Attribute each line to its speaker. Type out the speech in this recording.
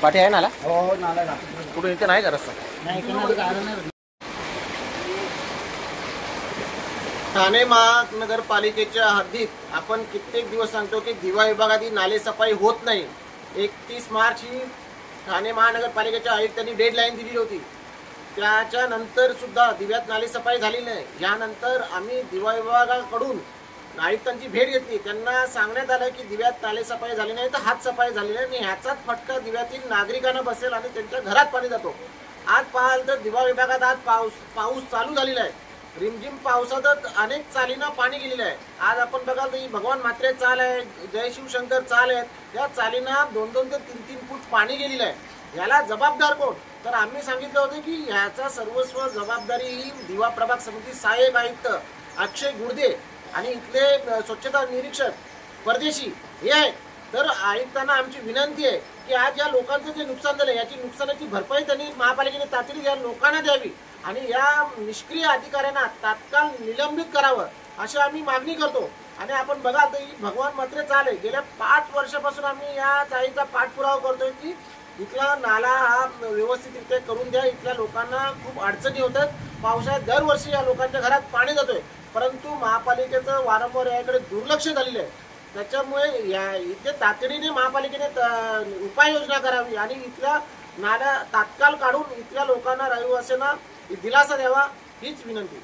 Speaker 1: पाठी आहे नाला?
Speaker 2: हो नाला
Speaker 1: कुठे इथे नाही का रस्ता? ठाणे महानगरपालिकेच्या हद्दीत आपण कित्येक दिवस सांगतो की दिवा विभागातील नाले सफाई होत नाही. 31 मार्च ही ठाणे महानगरपालिकेच्या आयुक्तांनी डेडलाईन दिली होती. त्याच्यानंतर सुद्धा दिव्यात नाले सफाई झाली नाही. यानंतर आम्ही दिवा विभागाकडून आयुक्तांची भेट घेतली. त्यांना सांगण्यात आलं की दिव्यात नाले सफाई झाली नाही तर हात सफाई झाली नाही आणि ह्याचाच फटका दिव्यातील नागरिकांना बसेल आणि त्यांच्या घरात पाणी जातो. आज पाहाल तर दिवा विभागात आज पाऊस चालू झालेला आहे. रिमझिम पावसातच अनेक चालीनं पाणी गेलेलं आहे. आज आपण बघाल तर भगवान म्हात्रे चाल आहे, जय शिवशंकर चाल आहेत, या चालीनं 2-2 ते 3-3 फूट पाणी गेलेलं आहे. याला जबाबदार कोण? तर आम्ही सांगितलं होतं की ह्याचा सर्वस्व जबाबदारी ही दिवा प्रभाग समिती सहाय्यक आयुक्त अक्षय गुडदे आणि इथले स्वच्छता निरीक्षक परदेशी हे आहेत. तर आयुक्तांना आमची विनंती आहे की आज या लोकांचं जे नुकसान झालं याची नुकसानाची भरपाई त्यांनी महापालिकेने तातडीने या लोकांना द्यावी आणि या निष्क्रिय अधिकाऱ्यांना तात्काळ निलंबित करावं अशी आम्ही मागणी करतो. आणि आपण बघा तर भगवान म्हात्रे चाल आहे, गेल्या 5 वर्षापासून आम्ही या चाळीचा पाठपुरावा करतोय की इथला नाला हा व्यवस्थितरित्या करून द्या. इथल्या लोकांना खूप अडचणी होतात. पावसाळ्यात दरवर्षी या लोकांच्या घरात पाणी जातोय, परंतु महापालिकेचं वारंवार याकडे दुर्लक्ष झालेलं आहे. त्याच्यामुळे या इथे तातडीने महापालिकेने उपाययोजना करावी आणि इथल्या नाल्या तात्काळ काढून इथल्या लोकांना रहिवाशांना दिलासा द्यावा हीच विनंती.